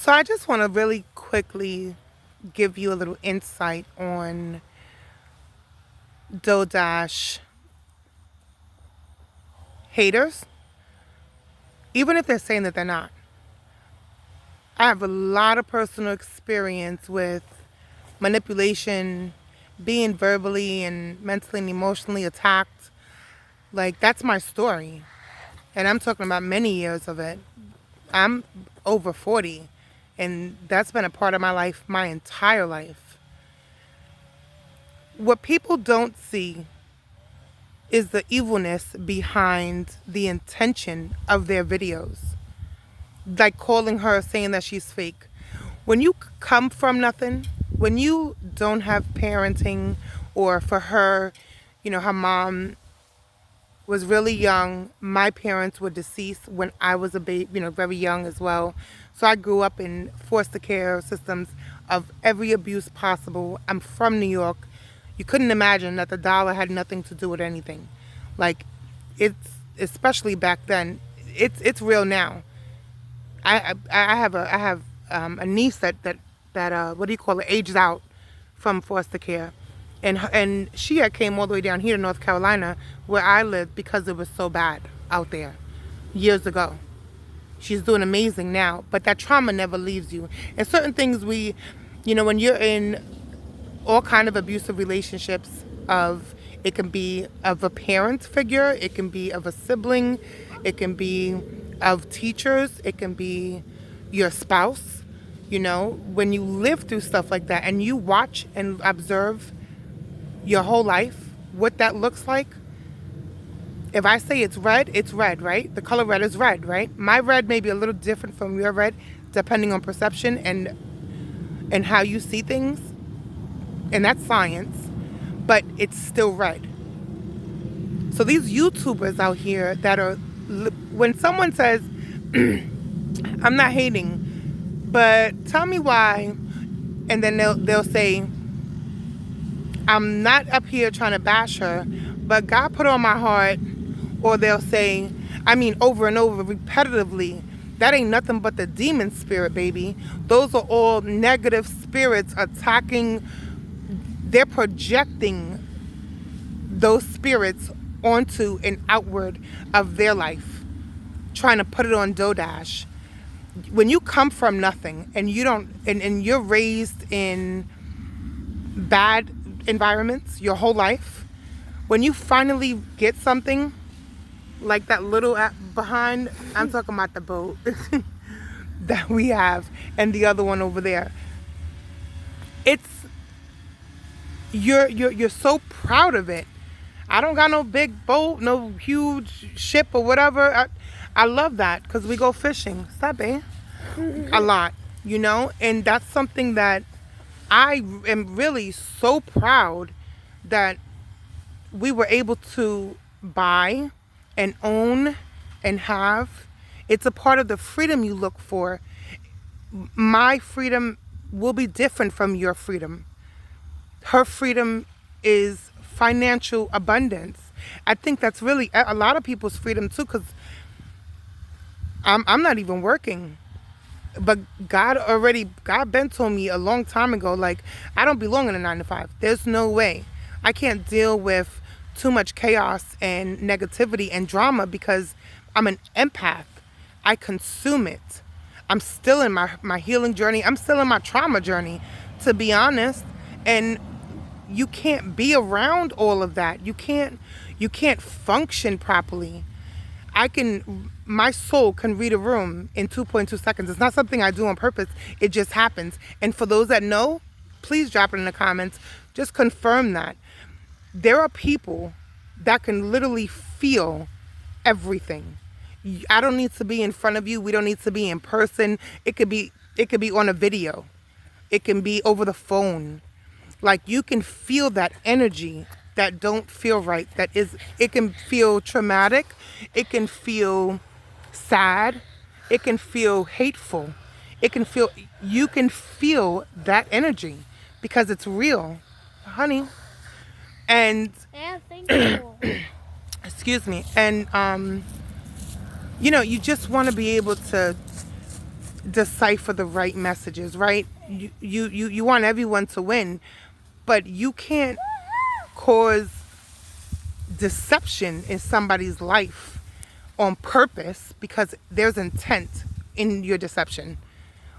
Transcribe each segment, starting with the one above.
So I just want to really quickly give you a little insight on Dodash haters, even if they're saying that they're not. I have a lot of personal experience with manipulation, being verbally and mentally and emotionally attacked. Like, that's my story. And I'm talking about many years of it. I'm over 40, and that's been a part of my life my entire life. What people don't see is the evilness behind the intention of their videos. Like calling her, saying that she's fake. When you come from nothing, when you don't have parenting, or for her, her mom was really young. My parents were deceased when I was a baby, very young as well. So I grew up in foster care systems of every abuse possible. I'm from New York. You couldn't imagine that the dollar had nothing to do with anything. Like, it's, especially back then, it's real now. I have a niece that what do you call it, aged out from foster care, and she had came all the way down here to North Carolina where I lived because it was so bad out there years ago. She's doing amazing now, but that trauma never leaves you. And certain things when you're in all kind of abusive relationships, of it can be of a parent figure, it can be of a sibling, it can be of teachers, it can be your spouse. When you live through stuff like that and you watch and observe your whole life what that looks like. If I say it's red, right? The color red is red, right? My red may be a little different from your red depending on perception and how you see things, and that's science, but it's still red. So these YouTubers out here that are, when someone says, I'm not hating, but tell me why, and then they'll say, I'm not up here trying to bash her, but God put on my heart, or they'll say, over and over repetitively, that ain't nothing but the demon spirit, baby. Those are all negative spirits attacking. They're projecting those spirits onto an outward of their life, trying to put it on Dodash. When you come from nothing and you don't, and you're raised in bad environments your whole life, when you finally get something like that little behind, I'm talking about the boat that we have and the other one over there, it's you're so proud of it. I don't got no big boat, no huge ship or whatever. I love that because we go fishing. Stop, eh? A lot, and that's something that I am really so proud that we were able to buy and own and have. It's a part of the freedom you look for. My freedom will be different from your freedom. Her freedom is financial abundance. I think that's really a lot of people's freedom too, because I'm not even working. But God been told me a long time ago, like, I don't belong in a 9 to 5. There's no way. I can't deal with too much chaos and negativity and drama because I'm an empath. I consume it. I'm still in my healing journey. I'm still in my trauma journey, to be honest. And you can't be around all of that. You can't function properly. My soul can read a room in 2.2 seconds. It's not something I do on purpose. It just happens. And for those that know, please drop it in the comments. Just confirm that. There are people that can literally feel everything. I don't need to be in front of you. We don't need to be in person. It could be on a video. It can be over the phone. Like, you can feel that energy that don't feel right. It can feel traumatic. It can feel sad. It can feel hateful. You can feel that energy because it's real, honey. And Yeah, thank you. excuse me. And you just want to be able to decipher the right messages, right? You want everyone to win, but you can't cause deception in somebody's life on purpose because there's intent in your deception.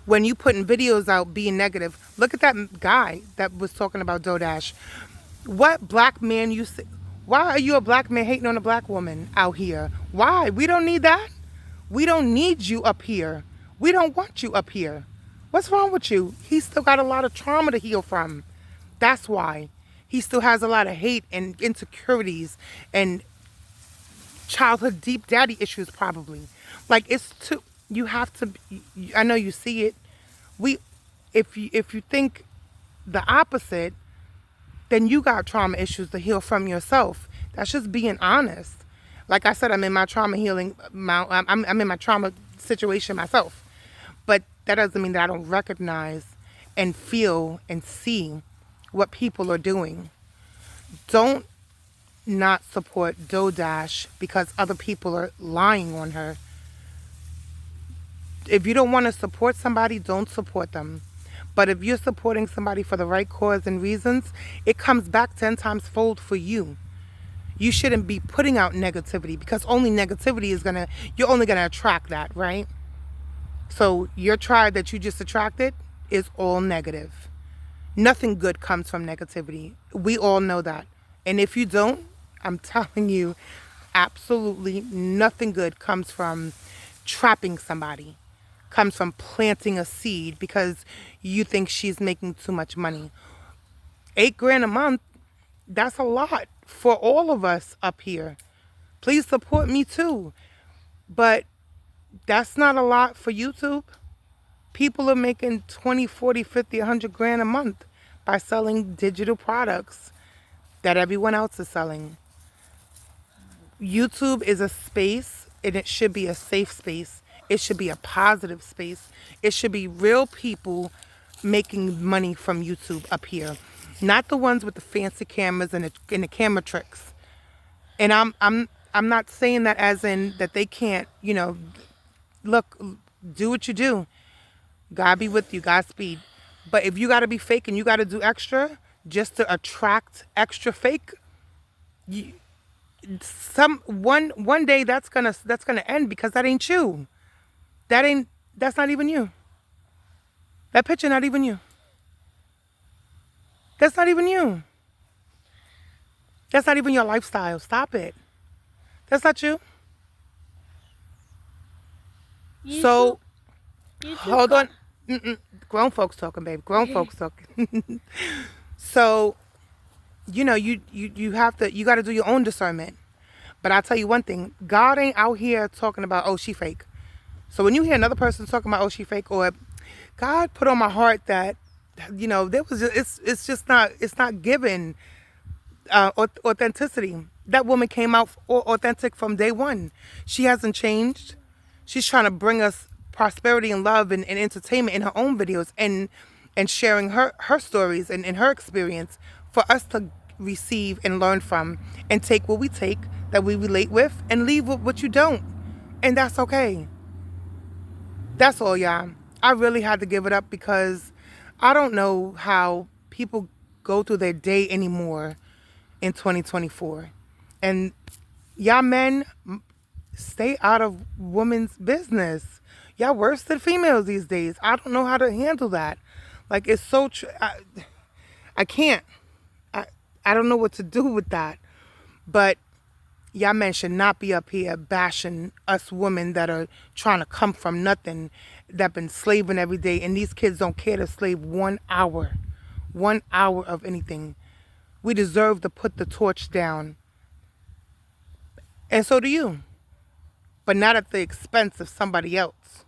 When you putting videos out being negative, look at that guy that was talking about DoorDash. What black man you say? Why are you a black man hating on a black woman out here? Why? We don't need that. We don't need you up here. We don't want you up here. What's wrong with you? He still got a lot of trauma to heal from. That's why. He still has a lot of hate and insecurities and childhood deep daddy issues probably. Like it's too, you have to, I know you see it. If you think the opposite, then you got trauma issues to heal from yourself. That's just being honest. Like I said, I'm in my trauma healing, I'm in my trauma situation myself. But that doesn't mean that I don't recognize and feel and see what people are doing. Don't not support DoorDash because other people are lying on her. If you don't want to support somebody, don't support them. But if you're supporting somebody for the right cause and reasons, it comes back 10 times fold for you. You shouldn't be putting out negativity because only negativity is you're only gonna attract that, right? So your tribe that you just attracted is all negative. Nothing good comes from negativity. We all know that. And if you don't, I'm telling you, absolutely nothing good comes from trapping somebody. Comes from planting a seed because you think she's making too much money. $8,000 a month, that's a lot for all of us up here. Please support me too. But that's not a lot for YouTube. People are making 20, 40, 50, 100 grand a month by selling digital products that everyone else is selling. YouTube is a space and it should be a safe space. It should be a positive space. It should be real people making money from YouTube up here. Not the ones with the fancy cameras and the camera tricks. And I'm not saying that as in that they can't, look, do what you do. God be with you, Godspeed. But if you got to be fake and you got to do extra just to attract extra fake, one day that's gonna end because that ain't you. That's not even you. That picture not even you. That's not even you. That's not even your lifestyle. Stop it. That's not you. So, hold on. Grown folks talking, babe. Grown folks talking. So, you got to do your own discernment. But I'll tell you one thing. God ain't out here talking about, oh, she fake. So when you hear another person talking about, oh, she fake, or God put on my heart that, it's not given authenticity. That woman came out authentic from day one. She hasn't changed. She's trying to bring us prosperity and love and entertainment in her own videos and sharing her stories and her experience for us to receive and learn from and take what we take that we relate with and leave with what you don't. And that's okay. That's all, y'all. I really had to give it up because I don't know how people go through their day anymore in 2024. And y'all men, stay out of women's business. Y'all worse than females these days. I don't know how to handle that. Like, it's so I can't. I don't know what to do with that. But y'all men should not be up here bashing us women that are trying to come from nothing, that been slaving every day, and these kids don't care to slave 1 hour. 1 hour of anything. We deserve to put the torch down. And so do you. But not at the expense of somebody else.